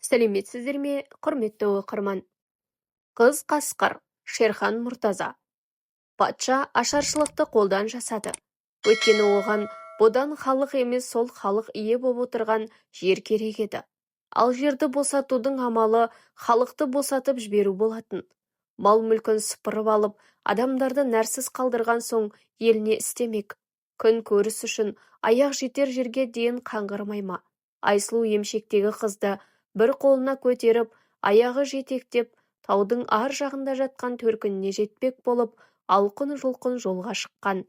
Сәлеметсіздер ме, құрметті оқырман? Қыз қасқыр, Шерхан Мұртаза. Патша ашаршылықты қолдан жасады. Өйткені оған бұдан халық емес, сол халық ие боп отырған жер керек еді. Ал жерді босатудың амалы халықты босатып жіберу болатын. Мал мүлкін сыпырып алып, адамдарды нәрсіз қалдырған соң еліне істемек. Күн көріс үшін аяқ жетер жерге дейін қаңғырмай ма? Айсұлу емшектегі қызды бір қолына көтеріп, аяғы жетектеп, таудың ар жағында жатқан төркініне жетпек болып, алқын-жұлқын жолға шыққан.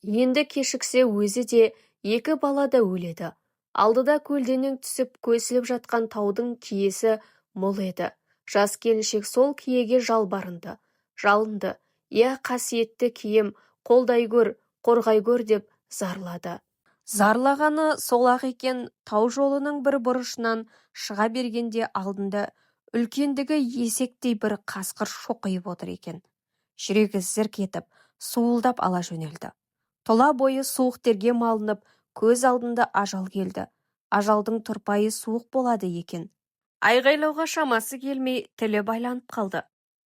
Енді кешіксе өзі де, екі бала да өледі. Алдыда көлденең түсіп көсіліп жатқан таудың киесі мұл еді. Жас келіншек сол киеге жалбарынды, жалынды. «Иә, қасиетті кием, қолдай көр, қорғай көр» деп зарлады. Зарлағаны сол-ақ екен. Тау жолының бір бұрышынан шыға бергенде алдында үлкендігі есектей бір қасқыр шоқиып отыр екен. Жүрегі зірк етіп, суылдап ала жөнелді. Тұла бойы суық терге малынып, көз алдында ажал келді. Ажалдың тұрпайы суық болады екен. Айғайлауға шамасы келмей, тілі байланып қалды.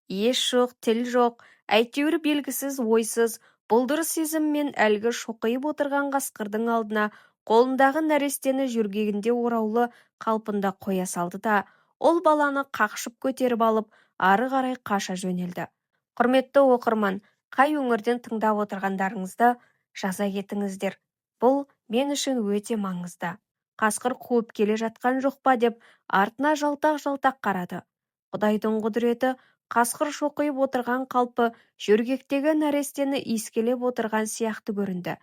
Еш жоқ, тіл жоқ, әйтеуір белгісіз, ойсыз, бұлдыр сезіммен әлгі шоқиып отырған қасқырдың алдына қолындағы нәрестені жөргегінде ораулы қалпында қоя салды да, ол баланы қақшып көтеріп алып, ары қарай қаша жөнелді. Құрметті оқырман, қай өңірден тыңдап отырғандарыңызды жаза кетіңіздер. Бұл мен үшін өте маңызды. Қасқыр қуып келе жатқан жоқ па деп артына жалтақ-жалтақ қарады. Құдайдың құдіреті, қасқыр шоқиып отырған қалпы жөргектегі нәрестені иіскелеп отырған сияқты көрінді.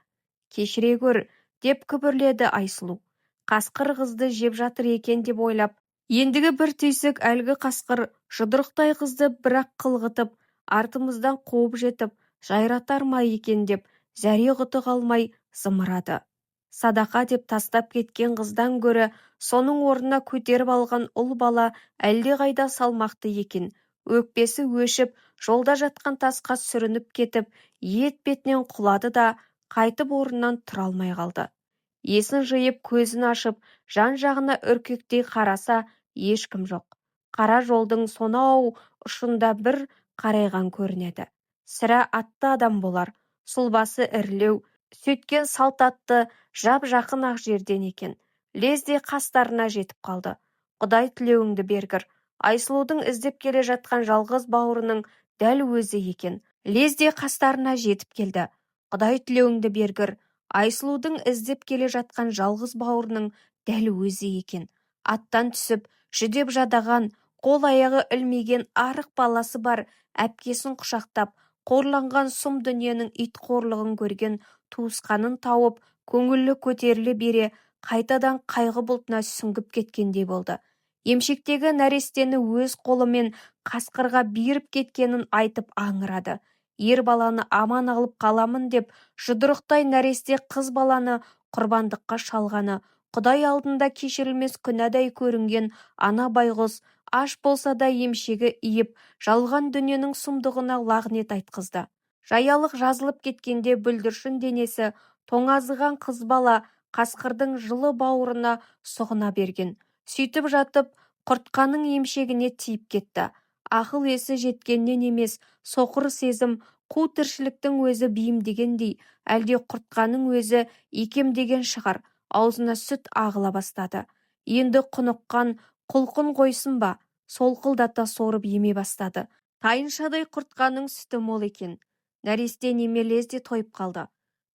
«Кешіре көр» деп күбірледі Айсұлу. Қасқыр қызды жеп жатыр екен деп ойлап, ендігі бір түйсік әлгі қасқыр жұдырықтай қызды бірақ қылғытып, артымыздан қуып жетіп, жайратар ма екен деп зәре-құты қалмай зымырады. Садақа деп тастап кеткен қыздан гөрі соның орнына көтеріп алған ұл бала әлдеқайда салмақты екен. Өкпесі өшіп, жолда жатқан тасқа сүрініп кетіп, ет бетінен құлады да, қайтып орнынан тұра алмай қалды. Есін жиып, көзін ашып, жан-жағына үркектей қараса, ешкім жоқ. Қара жолдың сонау ұшында бір қарайған көрінеді. Сірә атты адам болар. Сұлбасы ірілеу, сөйткен салт атты жап-жақын ақ жерден екен. Лезде қастарына жетіп қалды. Құдай тілеуіңді бергір. Айсұлудың іздеп келе жатқан жалғыз бауырының дәл өзі екен. Лезде қастарына жетіп келді. Құдай тілеуіңді бергір. Айсұлудың іздеп келе жатқан жалғыз бауырының дәл өзі екен. Аттан түсіп, жүдеп жадаған, қол-аяғы ілмеген арық баласы бар, әпкесін құшақтап, қорланған сұм дүниенің ит қорлығын көрген туысқанын тауып, көңілі көтеріле бере, қайтадан қайғы бұлтына сүңгіп кеткендей болды. Емшектегі нәрестені өз қолымен қасқырға беріп кеткенін айтып аңырады. Ер баланы аман алып қаламын деп, жұдырықтай нәресте қыз баланы құрбандыққа шалғаны, Құдай алдында кешірілмес күнәдай көрінген ана байғұс, аш болса да емшегі иіп, жалған дүниенің сұмдығына лағнет айтқызды. Жаялық жазылып кеткенде бүлдіршін денесі, тоңазыған қыз бала қасқырдың жылы бауырына сұғына берген. Сөйтіп жатып, құртқаның емшегіне тиіп кетті. Ақыл есі жеткеннен емес, соқыр сезім, қу тіршіліктің өзі бейімдегендей, әлде құртқаның өзі икемдеген шығар. Аузына сүт ағыла бастады. Енді құныққан құлқын қойсын ба, солқылдата сорып еме бастады. Тайыншадай құртқаның сүті мол екен. Нәресте неме лезде тойып қалды.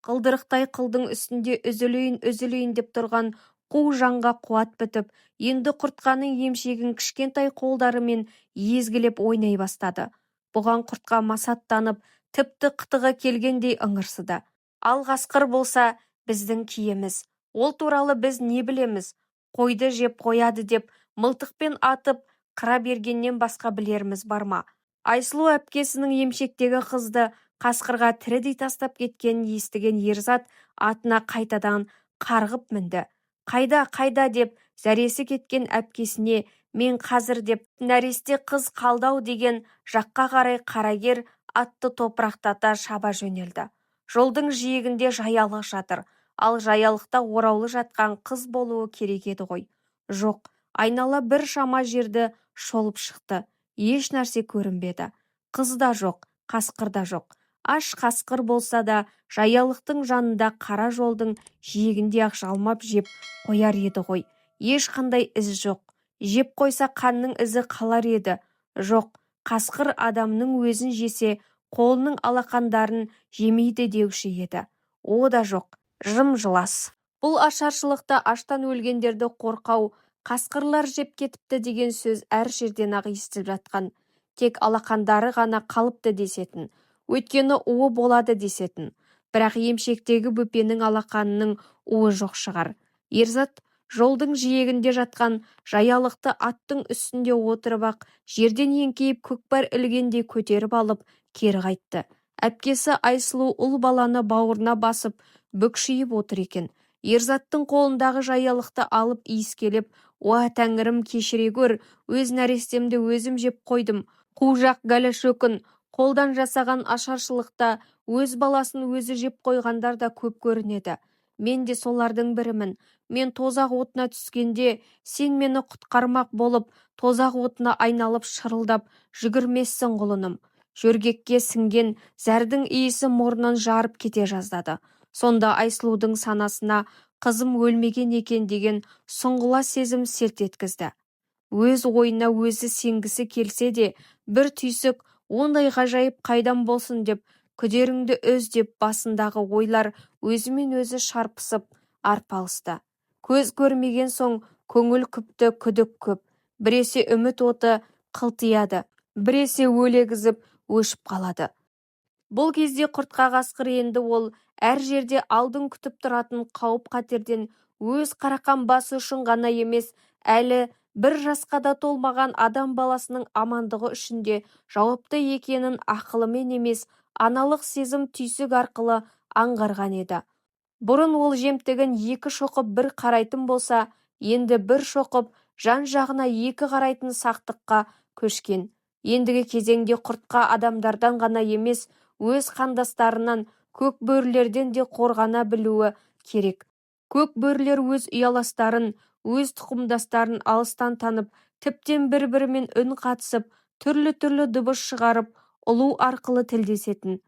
Қылдырықтай қылдың үстінде үзілейін деп тұрған қу жанға қуат бітіп, енді құртқаның емшегін кішкентай қолдарымен езгілеп ойнай бастады. Бұған құртқа масаттанып, тіпті қытығы келгендей ыңырсыды. Ал қасқыр болса, біздің киеміз. Ол туралы біз не білеміз? Қойды жеп қояды деп, мылтықпен атып, қыра бергеннен басқа білеріміз бар ма? Айсұлу әпкесінің емшектегі қызды қасқырға тірідей тастап кеткенін естіген ерзат атына қайтадан қарғып мінді. Қайда деп зәресі кеткен әпкесіне, мен қазір деп, нәресте қыз қалдау деген жаққа қарай қарагер атты топырақтата шаба жөнелді. Жолдың жиегінде жаялық жатыр. Ал жаялықта ораулы жатқан қыз болуы керек еді ғой. Жоқ, Айнала бір шама жерді шолып шықты. Еш нәрсе көрінбеді. Қыз да жоқ, қасқыр да жоқ. Аш қасқыр болса да жаялықтың жанында қара жолдың жиегінде-ақ жалмап жеп қояр еді ғой. Ешқандай із жоқ. Жеп қойса қанның ізі қалар еді. Жоқ, қасқыр адамның өзін жесе, қолының алақандарын жемейді деуші еді. О да жоқ, жым-жылас. Бұл ашаршылықта аштан өлгендерді қорқау, қасқырлар жеп кетіпті деген сөз әр жерден-ақ естіліп жатқан. Тек алақандары ғана қалыпты десетін. Өйткені уы болады десетін. Бірақ емшектегі бөпенің алақанының уы жоқ шығар. Ерзат жолдың жиегінде жатқан жаялықты аттың үстінде отырып-ақ жерден еңкейіп көкпар ілгендей көтеріп алып кері қайтты. Әпкесі Айсұлу ұл баланы бауырына басып бүкшиіп отыр екен. Ерзаттың қолындағы жаялықты алып иіскелеп, «Уа тәңірім, кешіре көр, өз нәрестемді өзім жеп қойдым. Қу жақ гәлішөкін». Қолдан жасаған ашаршылықта өз баласын өзі жеп қойғандар да көп көрінеді. Мен де солардың бірімін. Мен тозақ отына түскенде, сен мені құтқармақ болып, тозақ отына айналып шырылдап жүгірмессің құлыным. Жөргекке сіңген зәрдің иісі мұрнын жарып кете жаздады. Сонда Айсұлудың санасына қызым өлмеген екен деген сұңғыла сезім селт еткізді. Өз ойына өзі сенгісі келсе де, бір түйсік ондай ғажайып қайдан болсын деп, күдеріңді үз деп басындағы ойлар өзімен өзі шарпысып арпалысты. Көз көрмеген соң көңіл күпті күдік көп. Біресе үміт оты қылтияды, біресе өлегізіп өшіп қалады. Бұл кезде құртқа қасқыр енді ол әр жерде алдын күтіп тұратын қауіп-қатерден өз қарақан басы үшін ғана емес, әлі бір жасқа да толмаған адам баласының амандығы үшін де жауапты екенін ақылымен емес, аналық сезім түйсік арқылы аңғарған еді. Бұрын ол жемтігін екі шоқып бір қарайтын болса, енді бір шоқып жан-жағына екі қарайтын сақтыққа көшкен. Ендігі кезеңде құртқа адамдардан ғана емес, өз қандастарынан, көк бөрілерден де қорғана білуі керек. Көк бөрілер өз ұяластарын, өз тұқымдастарын алыстан танып, тіптен бір-бірімен үн қатысып, түрлі-түрлі дыбыс шығарып, ұлу арқылы тілдесетін.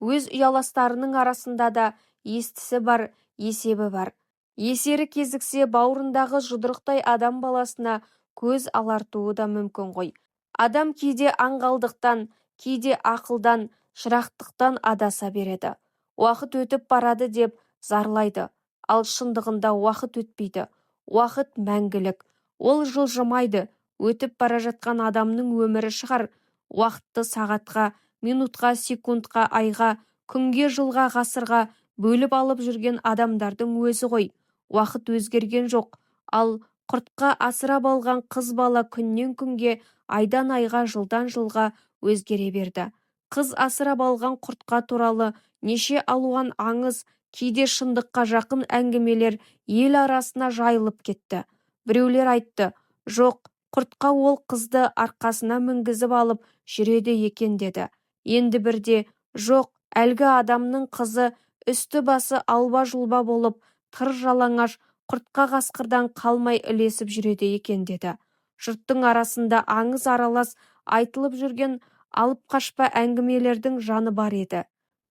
Өз ұяластарының арасында да естісі бар, есебі бар. Есері кезіксе, бауырындағы жұдырықтай адам баласына көз алартуы да мүмкін ғой. Адам кейде аңғалдықтан, кейде ақылдан, шырақтықтан адаса береді. Уақыт өтіп барады деп зарлайды. Ал шындығында уақыт өтпейді. Уақыт мәңгілік. Ол жылжымайды. Өтіп бара жатқан адамның өмірі шығар. Уақытты сағатқа, минутқа, секундқа, айға, күнге, жылға, ғасырға бөліп алып жүрген адамдардың өзі ғой. Уақыт өзгерген жоқ. Ал құртқа асырап алған қыз бала күннен күнге, айдан айға, жылдан жылға өзгере берді. Қыз асырап алған құртқа туралы неше алуан аңыз, кейде шындыққа жақын әңгімелер ел арасына жайылып кетті. Біреулер айтты, жоқ, құртқа ол қызды арқасына мінгізіп алып жүреді екен деді. Енді бірде, жоқ, әлгі адамның қызы үсті-басы алба-жұлба болып, тыр жалаңаш, құртқа қасқырдан қалмай ілесіп жүреді екен деді. Жұрттың арасында аңыз аралас айтылып жүрген алып қашпа әңгімелердің жаны бар еді.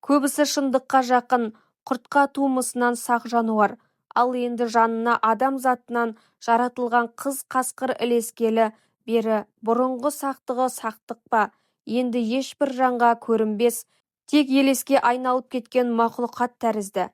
Көбісі шындыққа жақын, құртқа тумысынан сақ жануар, ал енді жанына адам затынан жаратылған қыз қасқыр ілескелі бері бұрынғы сақтығы сақтық па, енді ешбір жанға көрінбес, тек елеске айналып кеткен мақұлқат тәрізді.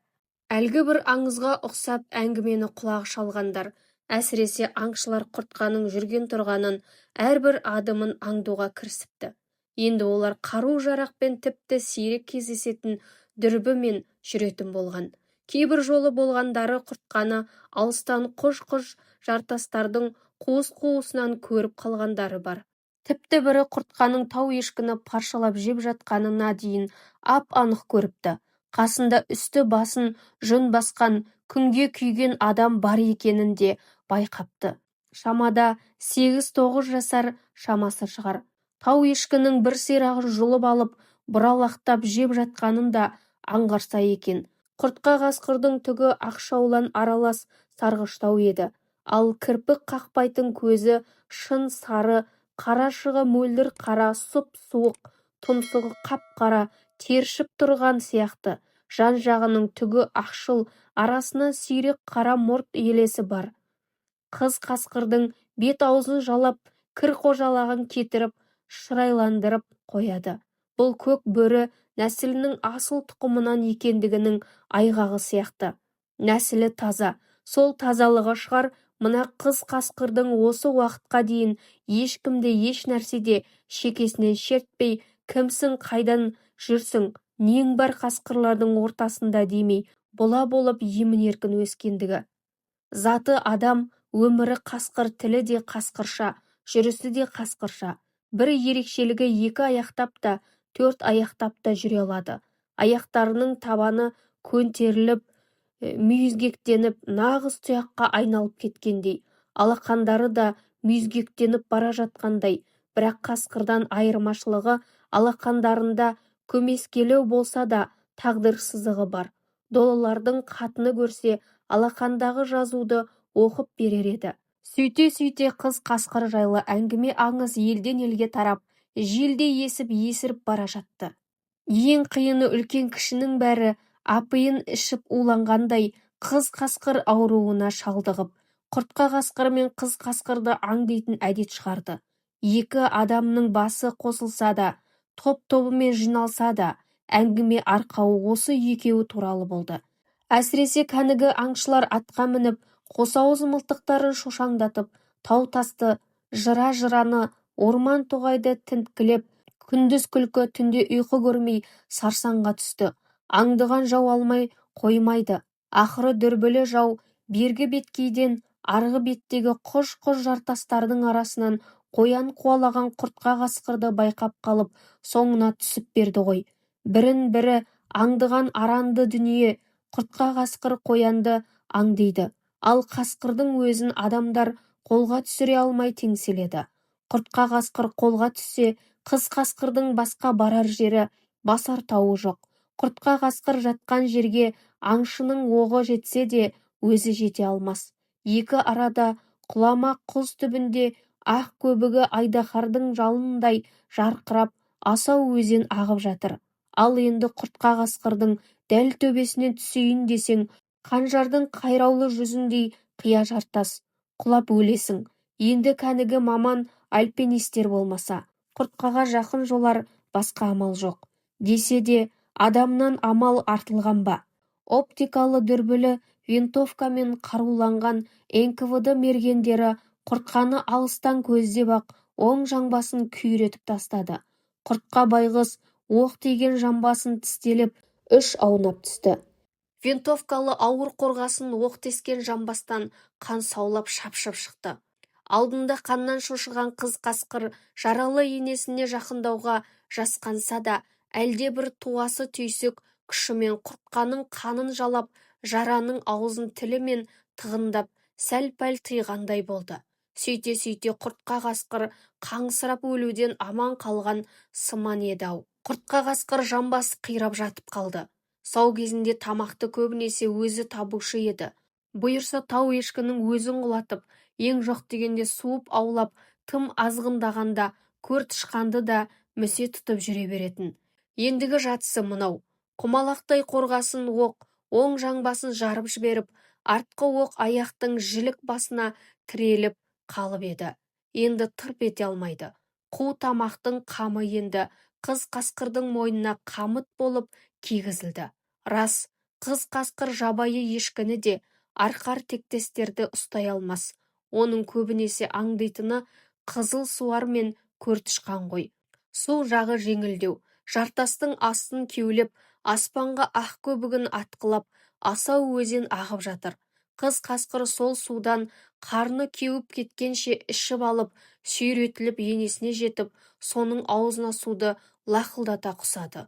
Әлгі бір аңызға ұқсап әңгімені құлақ шалғандар, әсіресе аңшылар құртқаның жүрген тұрғанын, әрбір адымын аңдуға кірісіпті. Енді олар қару-жарақпен тіпті сирек кездесетін дүрбімен жүретін болған. Кейбір жолы болғандары құртқаны алыстан құж-құж жартастардың қуыс-қуысынан көріп қалғандары бар. Тіпті бірі құртқаның тау ешкіні паршалап жеп жатқанына дейін ап-анық көріпті. Қасында үсті басын жүн басқан, күнге күйген адам бар екенін де байқапты. Шамада 8-9 жасар шамасы шығар. Тау ешкінің бір сирағын жұлып алып, бұралақтап жеп жатқанын да аңғарса екен. Құртқа қасқырдың түгі ақшаулан аралас сарғыштау еді. ал кірпік қақпайтын көзі шын сары, қарашығы мөлдір қара, сұп-суық, тұмсығы қап-қара, тершіп тұрған сияқты. Жан-жағының түгі ақшыл, арасынан сирек қара мұрт елесі бар. Қыз қасқырдың бет-аузын жалап, кір-қожалағын кетіріп, шырайландырып қояды. Бұл көк бөрі нәсілінің асыл тұқымынан екендігінің айғағы сияқты. Нәсілі таза, сол тазалығы шығар, мына қыз қасқырдың осы уақытқа дейін ешкімді еш нәрседе шекесінен шертпей, кімсің, қайдан жүрсің, нең бар қасқырлардың ортасында демей, бола болып емін-еркін өскендігі. Заты адам, өмірі қасқыр, тілі де қасқырша, жүрісі де қасқырша. Бір ерекшелігі екі аяқтап та, төрт аяқтап та жүре алады. Аяқтарының табаны көнтеріліп, мүйізгектеніп, нағыз тұяққа айналып кеткендей. Алақандары да мүйізгектеніп бара жатқандай. Бірақ қасқырдан айырмашылығы алақандарында көмескелеу болса да тағдыр сызығы бар. Долылардың қатыны көрсе, алақандағы жазуды оқып берер еді. Сөйте-сөйте қыз қасқыр жайлы әңгіме аңыз елден елге тарап, желдей есіп бара жатты. Ең қиыны үлкен кішінің бәрі апиын ішіп уланғандай қыз қасқыр ауруына шалдығып, құртқа қасқыр мен қыз қасқырды аңдитын әдет шығарды. Екі адамның басы қосылса да, топ-тобымен жиналса да, әңгіме арқауы осы екеуі туралы болды. Әсіресе кәнігі аңшылар атқа мініп, қосауыз мылтықтарын шошаңдатып, тау-тасты, жыра-жыраны, орман-тоғайды тінткілеп, күндіз күлкі, түнде ұйқы көрмей сарсаңға түсті. Аңдыған жау алмай қоймайды. Ақыры дүрбілі жау бергі беткейден арғы беттегі құж-құж жартастардың арасынан қоян қуалаған құртқа қасқырды байқап қалып, соңына түсіп берді ғой. Бірін-бірі аңдыған аранды дүние, құртқа қасқыр қоянды аңдиды. Ал қасқырдың өзін адамдар қолға түсіре алмай теңселеді. Құртқа қасқыр қолға түссе, қыз қасқырдың басқа барар жері, басар тауы жоқ. Құртқа қасқыр жатқан жерге аңшының оғы жетсе де, өзі жете алмас. Екі арада құлама құз түбінде ақ көбігі айдаһардың жалындай жарқырап, асау өзен ағып жатыр. Ал енді құртқа қасқырдың дәл төбесінен түсейін десең, қанжардың қайраулы жүзіндей қия жартас, құлап өлесің. Енді кәнігі маман альпинистер болмаса, құртқаға жақын жолар, басқа амал жоқ. Десе де, адамнан амал артылған ба? Оптикалы дүрбілі винтовкамен қаруланған НКВД мергендері құртқаны алыстан көздеп ақ оң жамбасын күйретіп тастады. Құртқа байғыз оқ тиген жамбасын тістелеп, үш аунап түсті. Винтовкалы ауыр қорғасын оқ тескен жамбастан қан саулап шапшып шықты. Алдында қаннан шошыған қыз қасқыр жаралы енесіне жақындауға жасқанса да, әлде бір туасы түйсік күшімен құртқаның қанын жалап, жараның аузын тілімен тығындап, сәл-пәл тыйғандай болды. Сөйте-сөйте құртқа қасқыр қаңсырап өлуден аман қалған сыман еді-ау. Құртқа қасқыр жамбасы қирап жатып қалды. Сау кезінде тамақты көбінесе өзі табушы еді. Бұйырса тау ешкінің өзін құлатып, ең жоқ дегенде суып аулап, тым азғындағанда көр тышқанды да мүсе тұтып жүре беретін. Ендігі жатысы мынау. Құмалақтай қорғасын оқ оң жамбасын жарып жіберіп, артқы оқ аяқтың жілік басына тіреліп қалып еді. Енді тырп ете алмайды. Қу тамақтың қамы енді қыз қасқырдың мойнына қамыт болып кигізілді. Рас, қыз қасқыр жабайы ешкіні де, арқар тектестерді ұстай алмас. Оның көбінесе аңдитыны қызыл суар мен көртышқан ғой. Су жағы жеңілдеу, жартастың астын кеулеп, аспанға ақ көбігін атқылап, асау өзен ағып жатыр. Қыз қасқыр сол судан қарны кеуіп кеткенше ішіп алып, сүйретіліп енесіне жетіп, соның аузына суды лақылдата құсады.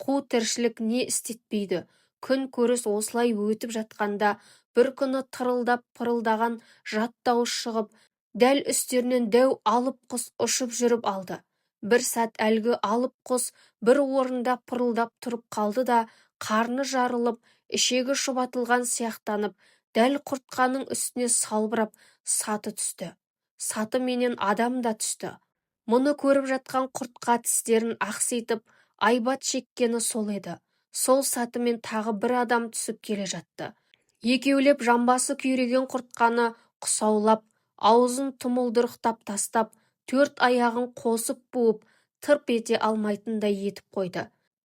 Қу тіршілік не істетпейді. Күн көріс осылай өтіп жатқанда, бір күні тырылдап пырылдаған жат дауыс шығып, дәл үстерінен дәу алып құс ұшып жүріп алды. Бір сәт әлгі алып құс бір орында пырылдап тұрып қалды да, қарны жарылып, ішегі шұбатылған сияқтанып, Дәл құртқаның үстіне салбырап саты түсті. Саты менен адам да түсті. Мұны көріп жатқан құртқа тістерін ақситып айбат шеккені сол еді. Сол сатымен тағы бір адам түсіп келе жатты. Екеулеп жамбасы күйреген құртқаны құсаулап, аузын тұмылдырықтап тастап, төрт аяғын қосып буып, тырп ете алмайтындай етіп қойды.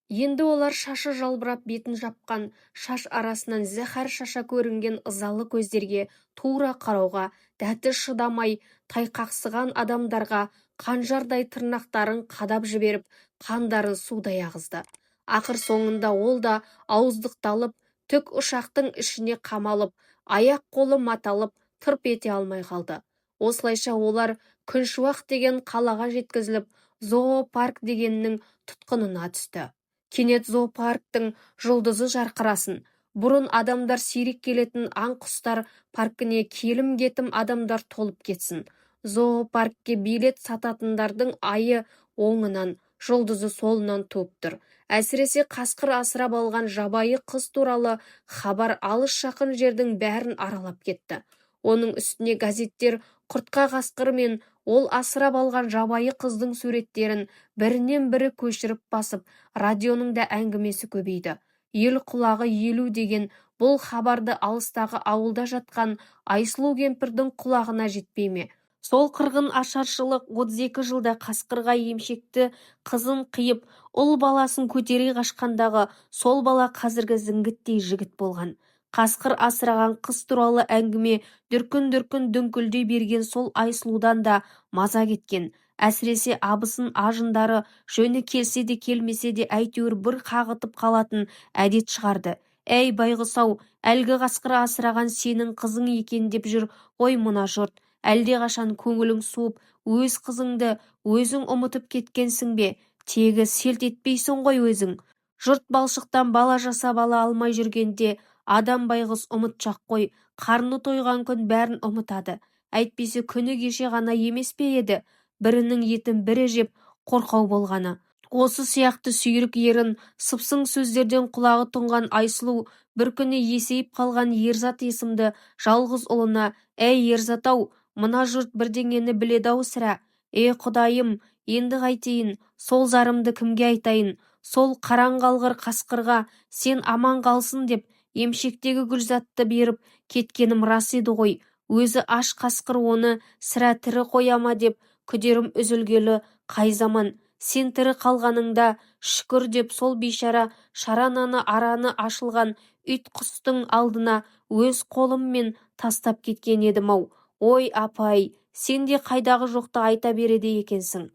Енді олар шашы жалбырап бетін жапқан, шаш арасынан зәһәр шаша көрінген ызалы көздерге тура қарауға дәті шыдамай, тайқақсыған адамдарға қанжардай тырнақтарын қадап жіберіп, қандарын судай ағызды. Ақыр соңында ол да ауыздықталып, түк ұшақтың ішіне қамалып, аяқ-қолы маталып, тырп ете алмай қалды. Осылайша олар Күншуақ деген қалаға жеткізіліп, зоопарк дегеннің тұтқынына түсті. Кенет зоопарктың жұлдызы жарқырасын. Бұрын адамдар сирек келетін аң-құстар паркіне келім-кетім адамдар толып кетсін. Зоопаркке билет сататындардың айы оңынан, жұлдызы солынан туып тұр. Әсіресе қасқыр асырап алған жабайы қыз туралы хабар алыс-жақын жердің бәрін аралап кетті. Оның үстіне газеттер құртқа қасқыр мен ол асырап алған жабайы қыздың суреттерін бірінен бірі көшіріп басып, радионың да әңгімесі көбейді. Ел құлағы елу деген бұл хабарды алыстағы ауылда жатқан Айсұлу кемпірдің құлағына жетпей ме? Сол қырғын ашаршылық 32 жылда қасқырға емшекті қызын қиып, ұл баласын көтере қашқандағы сол бала қазіргі зіңгіттей жігіт болған. Қасқыр асыраған қыз туралы әңгіме дүркін-дүркін дүңкілдей берген сол Айсұлудан да маза кеткен. Әсіресе абысын ажындары жөні келсе де келмесе де әйтеуір бір қағытып қалатын әдет шығарды. Әй байғұс-ау, әлгі қасқыр асыраған сенің қызың екен деп жүр ғой мына жұрт. Әлдеқашан көңілің суып, өз қызыңды өзің ұмытып кеткенсің бе? Тегі селт етпейсің ғой өзің. Жұрт балшықтан бала жасап ала алмай жүргенде, адам байғұс ұмытшақ қой, қарны тойған күн бәрін ұмытады. Әйтпесе күні кеше ғана емес пе еді, бірінің етін бірі жеп қорқау болғаны. Осы сияқты сүйрік ерін, сыпсың сөздерден құлағы тұнған Айсұлу бір күні есейіп қалған Ерзат есімді жалғыз ұлына, әй Ерзат-ау, мына жұрт бірдеңені біледі-ау сірә. Құдайым, енді қайтейін, сол зарымды кімге айтайын? Сол қараңғалғыр қасқырға сен аман қалсын деп емшектегі гүлзатты беріп кеткенім рас еді ғой. Өзі аш қасқыр оны сірә тірі қояма деп күдерім үзілгелі қай заман. Сен тірі қалғаныңда шүкір деп сол бейшара шарананы араны ашылған ит құстың алдына өз қолыммен тастап кеткен едім-ау. Ой апай, сен де қайдағы жоқты айта береді екенсің.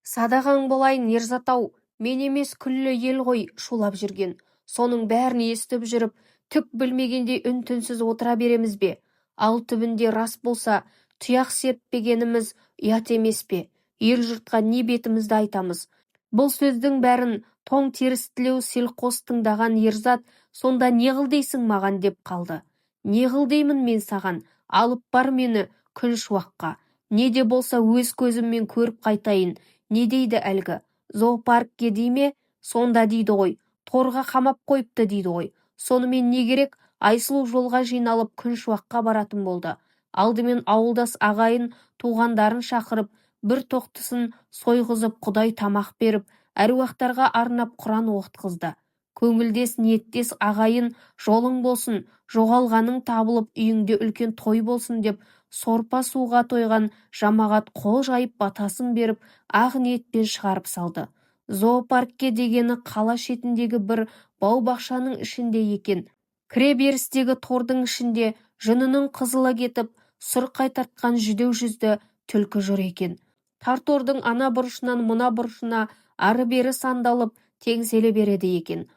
Садағаң болайын Ерзат-ау, мен емес күллі ел ғой шулап жүрген. Соның бәрін естіп жүріп, түк білмегендей үн-түнсіз отыра береміз бе? Ал түбінде рас болса, тұяқ серппегеніміз ұят емес пе? Ел жұртқа не бетімізді айтамыз? Бұл сөздің бәрін тоң терістілеу селқос тыңдаған Ерзат, сонда не қыл дейсің маған деп қалды. Не қыл деймін мен саған? Алып бар мені Күншуаққа. Не де болса өз көзіммен көріп қайтайын. Не дейді әлгі? Зоопаркке дей ме? Сонда дейді ғой. Торға қамап қойыпты дейді ғой. Сонымен не керек? Айсұлу жолға жиналып Күншуаққа баратын болды. Алдымен ауылдас ағайын туғандарын шақырып, бір тоқтысын сойғызып құдай тамақ беріп, әруақтарға арнап Құран оқытқызды. Көңілдес ниеттес ағайын жолың болсын, жоғалғаның табылып үйіңде үлкен той болсын деп сорпа суға тойған жамағат қол жайып батасын беріп ақ ниетпен шығарып салды. Зоопаркке дегені қала шетіндегі бір бау-бақшаның ішінде екен. Кіре берістегі тордың ішінде жүнінің қызылы кетіп, сұрқай тартқан жүдеу жүзді түлкі жүр екен. Тар тордың ана бұрышынан мұна бұрышына ары-бері сандалып теңселе береді екен.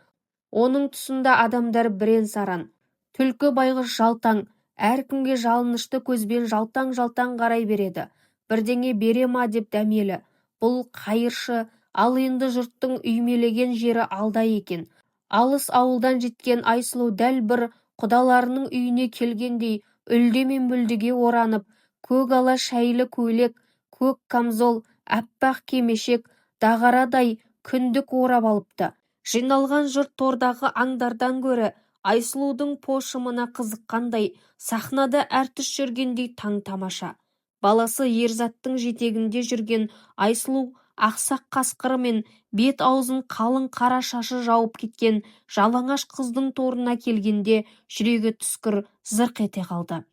Оның тұсында адамдар бірен-саран. Түлкі байғұс жалтаң, әркімге жалынышты көзбен жалтаң-жалтаң қарай береді. Бірдеңе бере ма деп дәмелі. Бұл қайыршы, ал енді жұрттың үймелеген жері алда екен. Алыс ауылдан жеткен Айсұлу дәл бір құдаларының үйіне келгендей үлде мен бүлдеге оранып, көк ала шәйлі көйлек, көк камзол, аппақ кемешек, дағарадай күндік орап алыпты. Жиналған жұрт тордағы аңдардан гөрі Айсұлудың пошымына қызыққандай, сахнада әртіс жүргендей таң-тамаша. Баласы Ерзаттың жетегінде жүрген Айсұлу ақсақ қасқыры мен бет-аузын қалың қара шашы жауып кеткен жалаңаш қыздың торына келгенде жүрегі түскір зырқ ете қалды.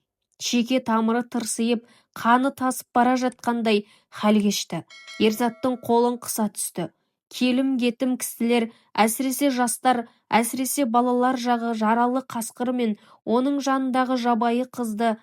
Шеке тамыры тырсиып, қаны тасып бара жатқандай хәл кешті. Ерзаттың қолын қыса түсті. Келім-кетім кісілер, әсіресе жастар, әсіресе балалар жағы жаралы қасқыр мен оның жанындағы жабайы қызды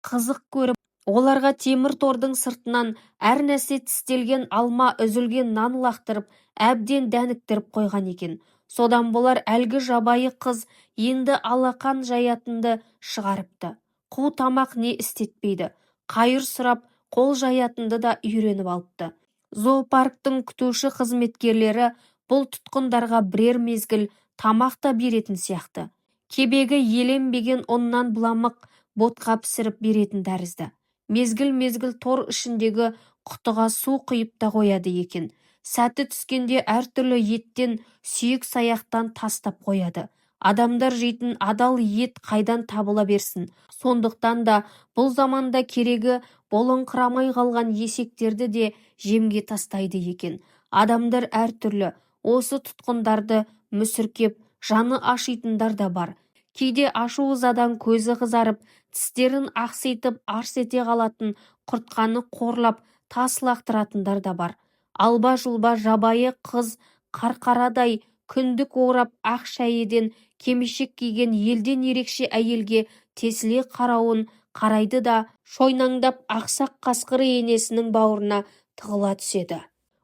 қызық көріп, оларға темір тордың сыртынан әр нәрсе тістелген алма, үзілген нан лақтырып, әбден дәніктіріп қойған екен. Содан болар әлгі жабайы қыз енді алақан жаятынды шығарыпты. Қу тамақ не істетпейді. Қайыр сұрап, қол жаятынды да үйреніп алыпты. Зоопарктың күтуші қызметкерлері бұл тұтқындарға бірер мезгіл тамақ та беретін сияқты. Кебегі еленбеген ұннан бұламық ботқа пісіріп беретін тәрізді. Мезгіл-мезгіл тор ішіндегі құтыға су құйып та қояды екен. Сәті түскенде әртүрлі еттен, сүйек саяқтан тастап қояды. Адамдар жейтін адал ет қайдан табыла берсін. Сондықтан да бұл заманда керегі болыңқырамай қалған есектерді де жемге тастайды екен. Адамдар әртүрлі, осы тұтқындарды мүсіркеп, жаны ашитындар да бар. Кейде ашу-ызадан көзі қызарып, тістерін ақситып арс ете қалатын құртқаны қорлап тас лақтыратындар да бар. Алба-жұлба жабайы қыз қарқарадай күндік орап ақ шәйеден кимешек киген елден ерекше әйелге тесіле қарауын қарайды да шойнаңдап ақсақ қасқыр енесінің бауырына тығыла түседі.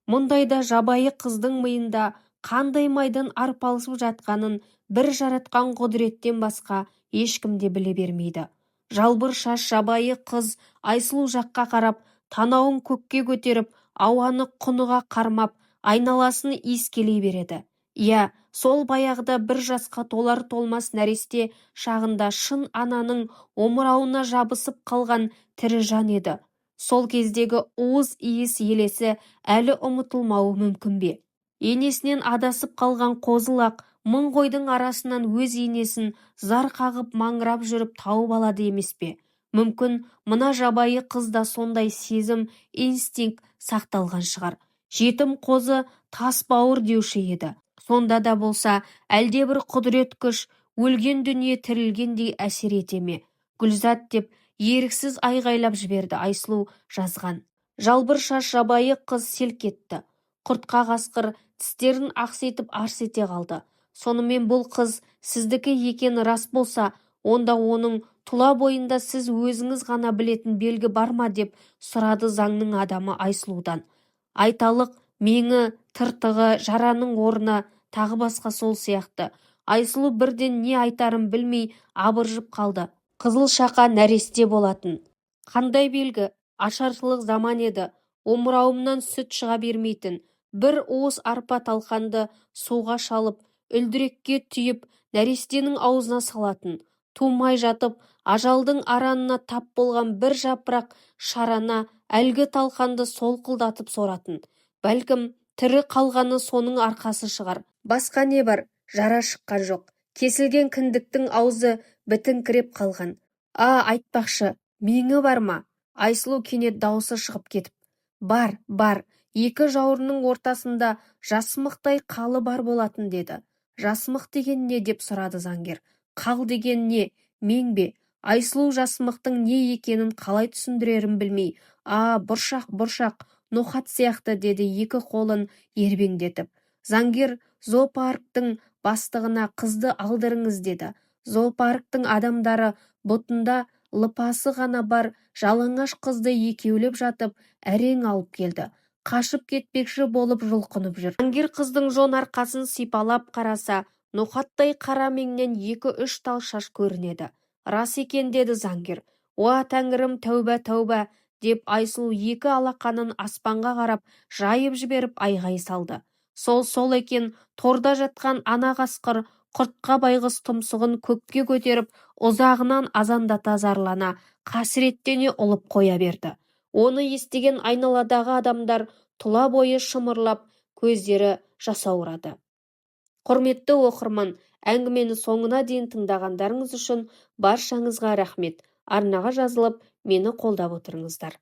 Мұндайда жабайы қыздың миында қандай майдан арпалысып жатқанын бір жаратқан құдіреттен басқа ешкім де біле бермейді. Жалбыр шаш жабайы қыз Айсұлу жаққа қарап, танауын көкке көтеріп, ауаны құныға қармап, айналасын иіскелей береді. Иә, сол баяғыда бір жасқа толар-толмас нәресте шағында шын ананың омырауына жабысып қалған тірі жан еді. Сол кездегі уыз иіс елесі әлі ұмытылмауы мүмкін бе? Енесінен адасып қалған қозы-лақ мың қойдың арасынан өз енесін зар қағып маңырап жүріп тауып алады емес пе? Мүмкін мына жабайы қызда сондай сезім, инстинкт сақталған шығар. Жетім қозы тас бауыр деуші еді. Сонда да болса, әлдебір құдірет күш өлген дүние тірілгендей әсер ете ме? Гүлзат деп еріксіз айғайлап жіберді Айсұлу жазған. Жалбыр шаш жабайы қыз селк етті. Құртқа қасқыр тістерін ақситып арс ете қалды. Сонымен бұл қыз сіздікі екені рас болса, онда оның тұла бойында сіз өзіңіз ғана білетін белгі бар ма деп сұрады заңның адамы Айсұлудан. Айталық, меңі, тыртығы, жараның орны, тағы басқа сол сияқты. Айсұлу бірден не айтарын білмей абыржып қалды. Қызыл шақа нәресте болатын. Қандай белгі? Ашаршылық заман еді. Омырауымнан сүт шыға бермейтін. Бір уыс арпа талқанды суға шалып, үлдірекке түйіп, нәрестенің аузына салатын. Тумай жатып, ажалдың аранына тап болған бір жапырақ шарана әлгі талқанды солқылдатып соратын. Бәлкім, тірі қалғаны соның арқасы шығар. Басқа не бар? Жара шыққан жоқ. Кесілген кіндіктің аузы бітіңкіреп қалған. Айтпақшы, меңі бар ма? Айсұлу кенет дауысы шығып кетіп. Бар. Екі жауырынның ортасында жасымықтай қалы бар болатын деді. Жасымық деген не деп сұрады заңгер. Қал деген не? Мен бе? Айсұлу жасымықтың не екенін қалай түсіндірерін білмей. Бұршақ, ноқат сияқты деді екі қолын ербеңдетіп. Заңгер зоопарктың бастығына қызды алдырыңыз деді. Зоопарктың адамдары бұтында лыпасы ғана бар жалаңаш қызды екеулеп жатып әрең алып келді. Қашып кетпекші болып жұлқынып жүр. Заңгер қыздың жон арқасын сипалап қараса, ноқаттай қара меңнен 2-3 тал шаш көрінеді. Рас екен деді заңгер. Уа тәңірім, тәуба деп Айсұлу екі алақанын аспанға қарап жайып жіберіп айғай салды. Сол екен, торда жатқан ана қасқыр құртқа байғыз тұмсығын көкке көтеріп, ұзағынан азандата зарлана, қасіреттене ұлып қоя берді. Оны естіген айналадағы адамдар тұла бойы шымырлап, көздері жасаурады. Құрметті оқырман, Әңгімені соңына дейін тыңдағандарыңыз үшін баршаңызға рахмет. Арнаға жазылып, мені қолдап отырыңыздар.